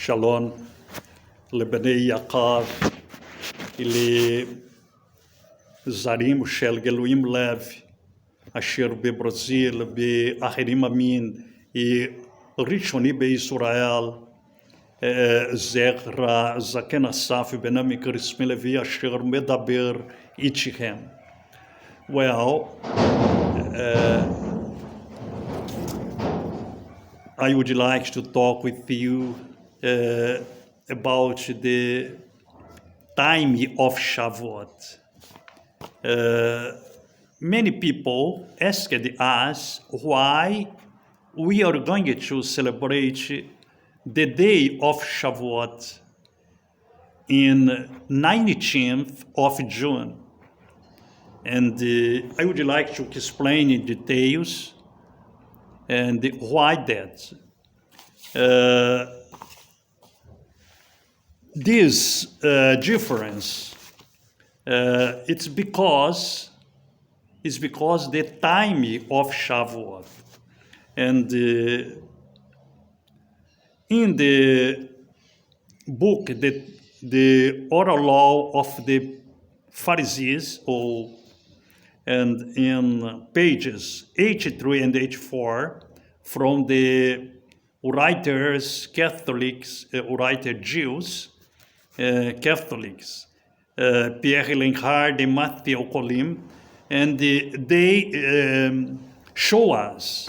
שלום לבני יקר ולזרים של גלויים לב אשר בברזיל ואחרים המין ראשוני בישראל זכר הזקן אסף בן המקריסמי לוי אשר מדבר איתכם. Well, I would like to talk with you about the time of Shavuot. Many people asked us why we are going to celebrate the day of Shavuot in 19th of June. And I would like to explain in details and why that. This difference, it's because the time of Shavuot. And in the book, the oral law of the Pharisees, and in pages 83 and 84, from the writers, Catholics, Jews, Catholics, Pierre Lenhard and Matthew Colim, and they show us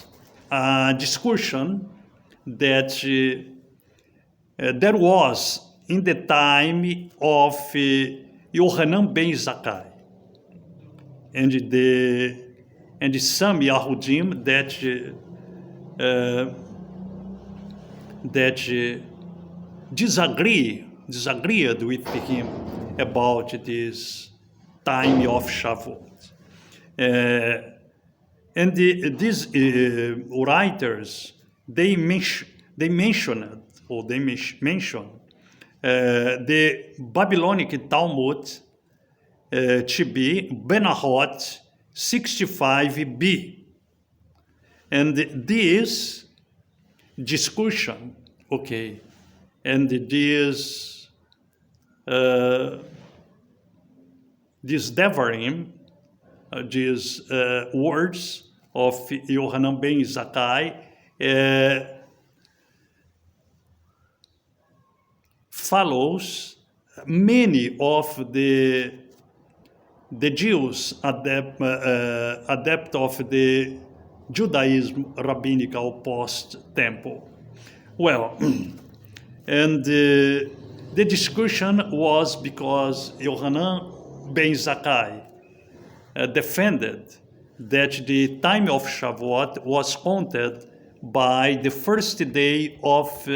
a discussion that there was in the time of Yohanan ben Zakkai, and some Yahudim that disagreed with him about this time of Shavuot. And these writers, they mentioned the Babylonic Talmud to be Benahot 65b. And this discussion, and this Devarim, these words of Yohanan ben Zakkai, follows many of the Jews adept of the Judaism rabbinical post-temple. Well, and the discussion was because Yohanan ben Zakkai defended that the time of Shavuot was counted by the first day of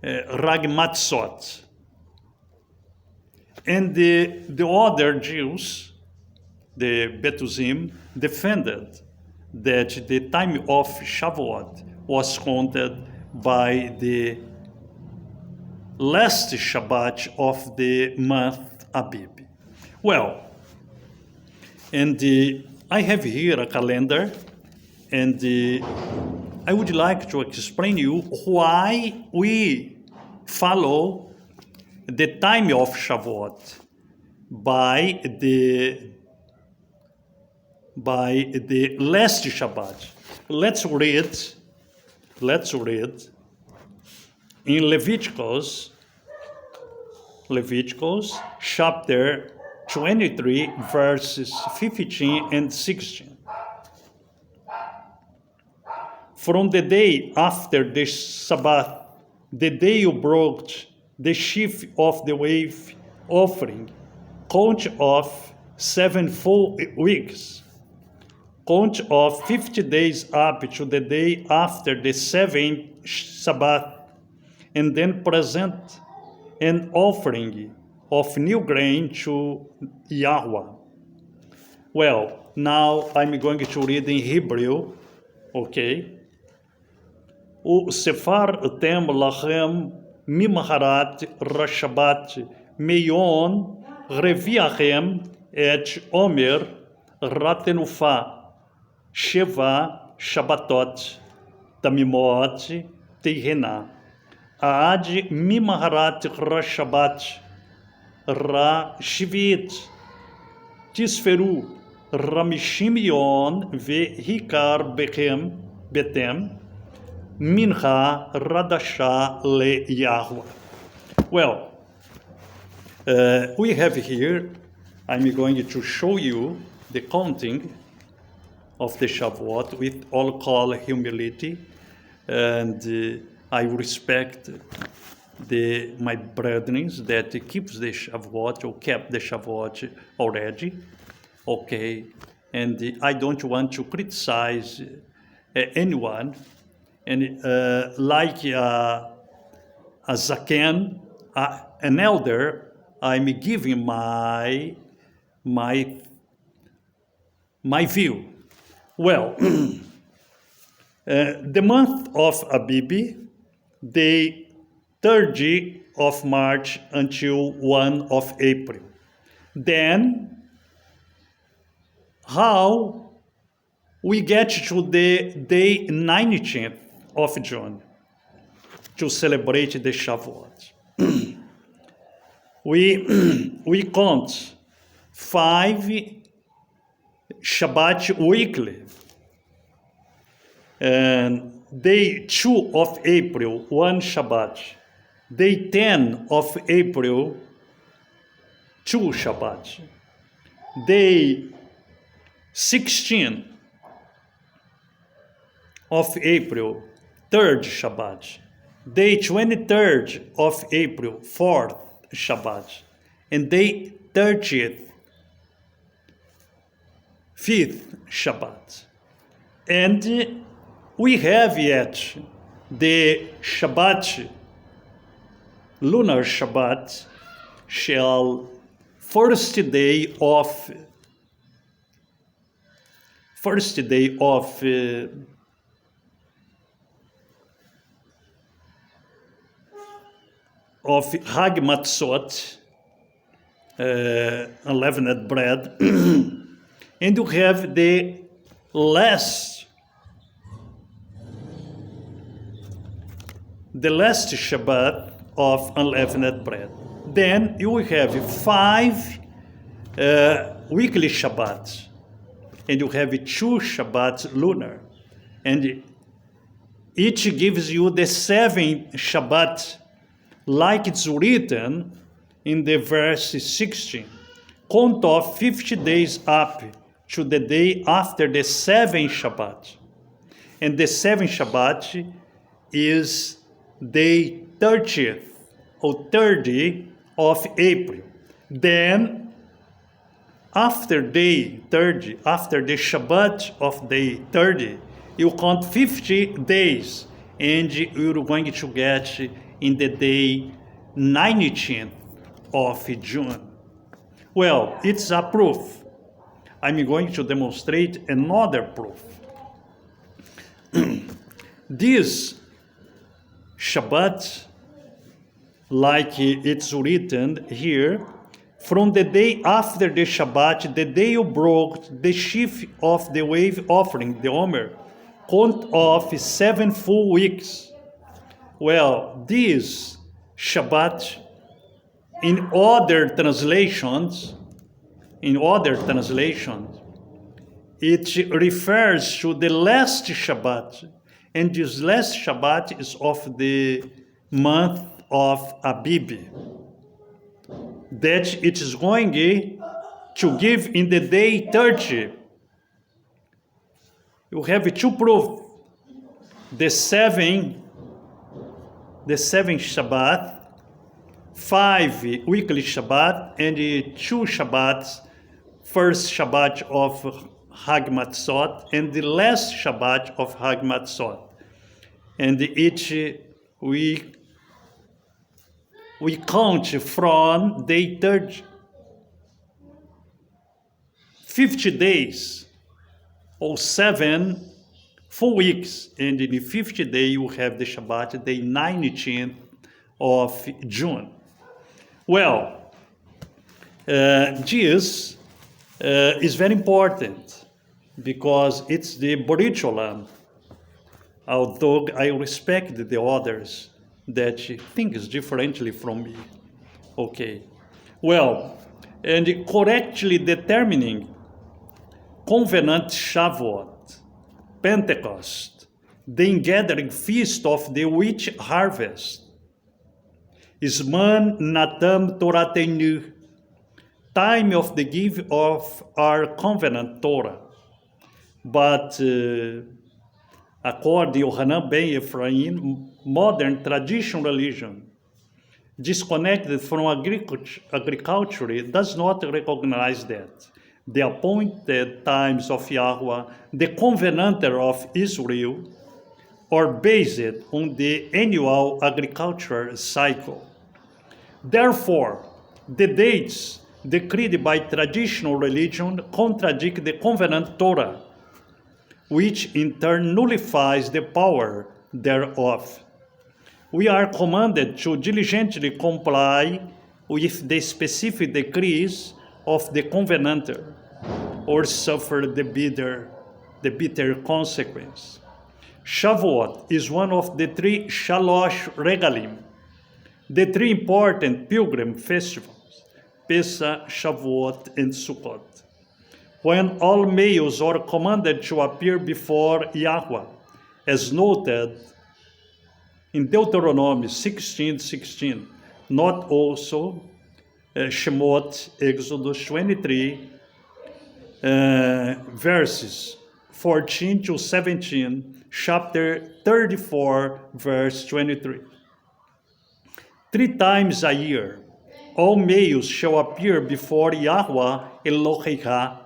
Rag Matzot. And the other Jews, the Betuzim, defended that the time of Shavuot was counted by the last Shabbat of the month Abib. Well, and I have here a calendar, and I would like to explain you why we follow the time of Shavuot by the last Shabbat. Let's read in Leviticus chapter 23, verses 15 and 16. From the day after the Sabbath, the day you brought the sheaf of the wave offering, count of 7 full weeks. Count of 50 days up to the day after the 7th Sabbath, and then present an offering of new grain to Yahweh. Well, now I'm going to read in Hebrew, Sefar tem lachem mimaharat rashabat meyon reviachem et omer ratenufa Sheva Shabbatot Tamimot, Tehena, Ad Mimaharat Rashabat, Ra Shivit, Tisferu, Ramishimion, Ve Hikar Betem, Mincha Radasha Le Yahweh. Well, we have here, I'm going to show you the counting of the Shavuot with all call humility, and I respect my brethren that keeps the Shavuot or kept the Shavuot already, okay, and I don't want to criticize anyone, and like a zaken, an elder, I'm giving my view. Well, the month of Abib, the 30th of March until 1 of April. Then, how we get to the day 19th of June to celebrate the Shavuot. we count 5 Shabbat weekly, and day 2 of April, 1 Shabbat. Day 10 of April, 2 Shabbat. Day 16 of April, 3rd Shabbat. Day 23rd of April, 4th Shabbat. And day 30th, 5th Shabbat. And we have yet the Shabbat, lunar Shabbat, shall first day of Hag Matzot, unleavened bread, and you have the last Shabbat of unleavened bread. Then you will have 5 weekly Shabbats, and you have 2 Shabbats lunar, and each gives you the 7th Shabbat, like it's written in the verse 16. Count off 50 days up to the day after the 7th Shabbat. And the 7th Shabbat is day 30th or 30 of April. Then, after day 30, after the Shabbat of day 30, you count 50 days, and you're going to get in the day 19th of June. Well, it's a proof. I'm going to demonstrate another proof. This Shabbat, like it's written here, from the day after the Shabbat, the day you broke the sheaf of the wave offering, the Omer, count off 7 full weeks. Well, this Shabbat, in other translations, it refers to the last Shabbat, and this last Shabbat is of the month of Abib, that it is going to give in the day 30. You have 2 proofs: the 7th Shabbat, 5 weekly Shabbat, and 2 Shabbats, first Shabbat of Hag Matzot, and the last Shabbat of Hag Matzot. And each we count from day 30, 50 days, or 7 full weeks, and in the 50th day you have the Shabbat, day 19th of June. Well, this is very important because it's the Brit Olam. although I respect the others that think differently from me. Okay. Well, and correctly determining covenant Shavuot, Pentecost, the ingathering feast of the wheat harvest, Isman Natam Toratenu, time of the give of our covenant Torah. But according to Yohanan ben Ephraim, modern traditional religion, disconnected from agriculture, does not recognize that the appointed times of Yahweh, the covenanter of Israel, are based on the annual agricultural cycle. Therefore, the dates decreed by traditional religion contradict the covenant Torah, which in turn nullifies the power thereof. We are commanded to diligently comply with the specific decrees of the covenanter, or suffer the bitter consequence. Shavuot is one of the three Shalosh Regalim, the three important pilgrim festivals, Pesach, Shavuot, and Sukkot, when all males are commanded to appear before Yahweh, as noted in Deuteronomy 16:16, not also Shemot, Exodus 23, verses 14 to 17, chapter 34, verse 23. 3 times a year, all males shall appear before Yahweh Elohim,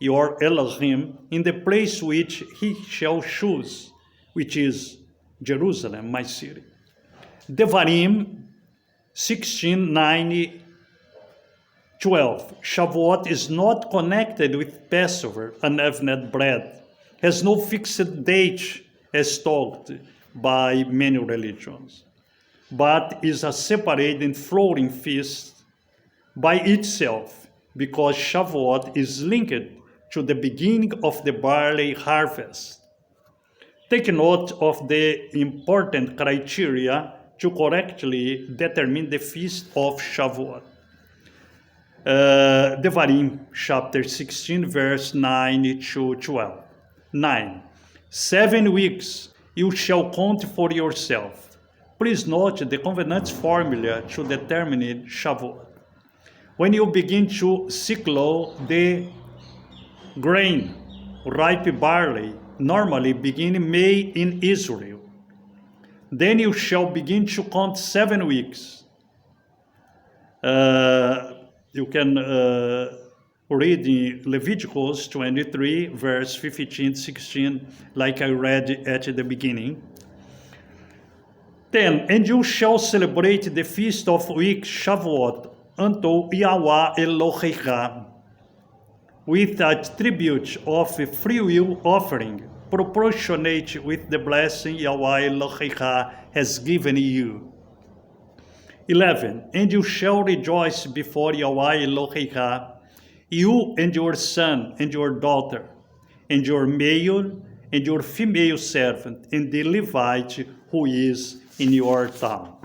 your Elohim, in the place which he shall choose, which is Jerusalem, my city. Devarim 16:9, 12. Shavuot is not connected with Passover, unleavened bread, has no fixed date as taught by many religions, but is a separate and flowing feast by itself, because Shavuot is linked to the beginning of the barley harvest. Take note of the important criteria to correctly determine the feast of Shavuot. Devarim, chapter 16, verse 9 to 12. 9. 7 weeks you shall count for yourself. Please note the covenant's formula to determine Shavuot. When you begin to sickle the grain, ripe barley, normally begin in May in Israel. Then you shall begin to count 7 weeks. You can read in Leviticus 23, verse 15, 16, like I read at the beginning. 10. And you shall celebrate the feast of weeks, Shavuot, unto Yahweh Elohim, with a tribute of a freewill offering, proportionate with the blessing Yahweh Elohim has given you. 11. And you shall rejoice before Yahweh Elohim, you and your son and your daughter, and your male and your female servant, and the Levite who is in your town.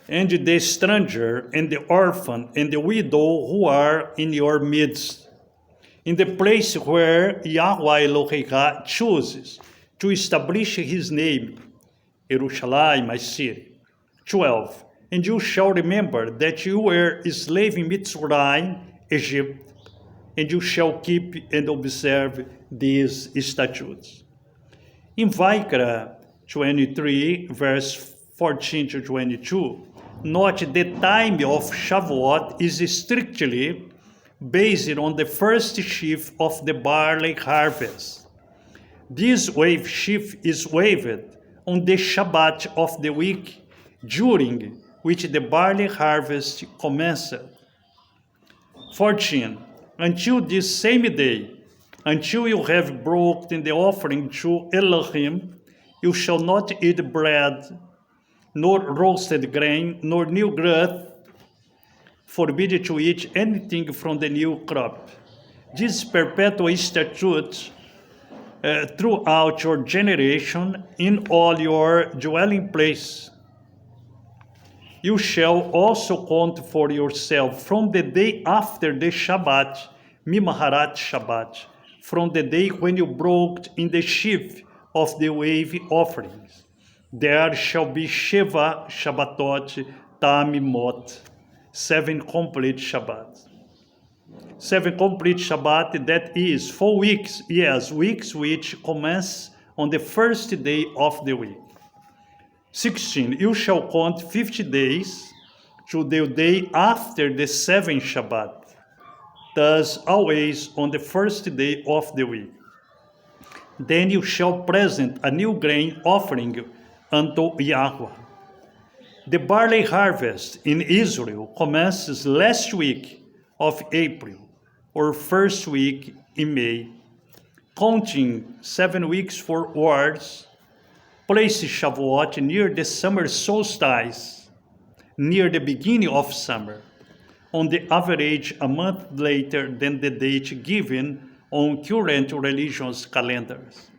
And the stranger and the orphan and the widow who are in your midst, in the place where Yahweh Elohim chooses to establish his name, Jerusalem, my city. 12. And you shall remember that you were a slave in Mitzrayim, Egypt, and you shall keep and observe these statutes. In Vayikra 23, verse 14 to 22, note the time of Shavuot is strictly based on the first sheaf of the barley harvest. This wave sheaf is waved on the Shabbat of the week, during which the barley harvest commenced. 14. Until this same day, until you have broken the offering to Elohim, you shall not eat bread, nor roasted grain, nor new growth, forbidden to eat anything from the new crop. This perpetual statute throughout your generation in all your dwelling place. You shall also count for yourself from the day after the Shabbat, Mimaharat Shabbat, from the day when you broke in the sheaf of the wave offerings. There shall be Sheva Shabbatot Tamimot, 7 complete Shabbats. 7 complete Shabbat, that is 4 weeks, yes, weeks which commence on the first day of the week. 16, you shall count 50 days to the day after the 7th Shabbat, thus always on the first day of the week. Then you shall present a new grain offering unto Yahweh. The barley harvest in Israel commences last week of April, or first week in May, counting 7 weeks forwards. Place Shavuot near the summer solstice, near the beginning of summer, on the average a month later than the date given on current religious calendars.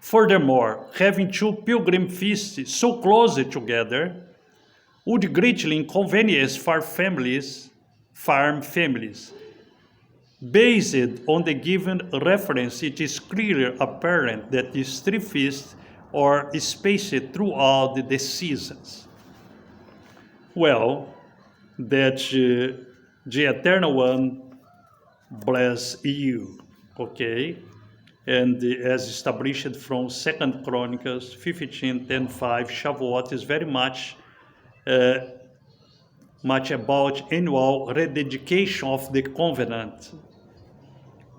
Furthermore, having 2 pilgrim feasts so close together would greatly inconvenience farm families, Based on the given reference, it is clearly apparent that these 3 feasts are spaced throughout the seasons. Well, that the Eternal One bless you, okay? And as established from 2 Chronicles 15:10-5, Shavuot is very much about annual rededication of the covenant.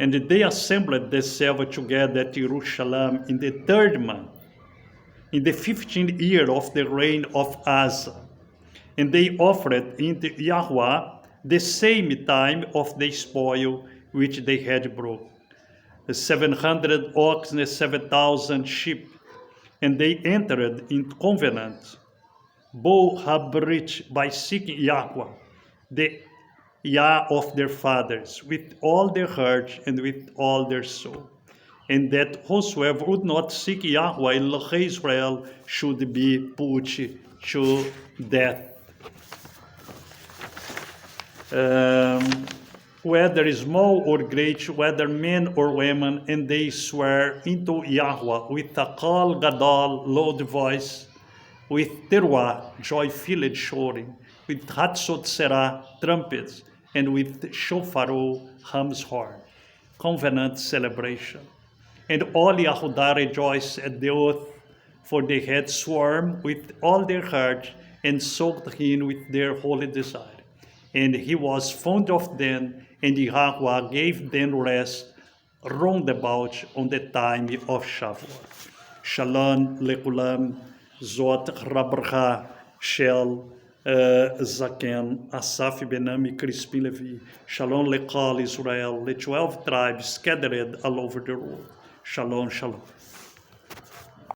And they assembled themselves together at Jerusalem in the 3rd month, in the 15th year of the reign of Asa. And they offered unto Yahweh the same time of the spoil which they had brought, 700 oxen and 7,000 sheep. And they entered in covenant, both habrit, by seeking Yahweh, the Yah of their fathers, with all their heart and with all their soul. And that whosoever would not seek Yahweh in Israel should be put to death. Whether small or great, whether men or women, and they swear into Yahweh with a kol gadol, loud voice, with teruah, joy-filled shouting, with hatzot serah, trumpets, and with shofaro, ham's horn, covenant celebration. And all Yehudah rejoiced at the oath, for they had sworn with all their heart and sought him with their holy desire. And he was fond of them, and Yahweh gave them rest round about on the time of Shavuot. Shalom lekulam, zot rabracha shel Zaken, Asaf Benami, Crispin Levi. Shalom lekal Israel, the 12 tribes scattered all over the world. Shalom, shalom.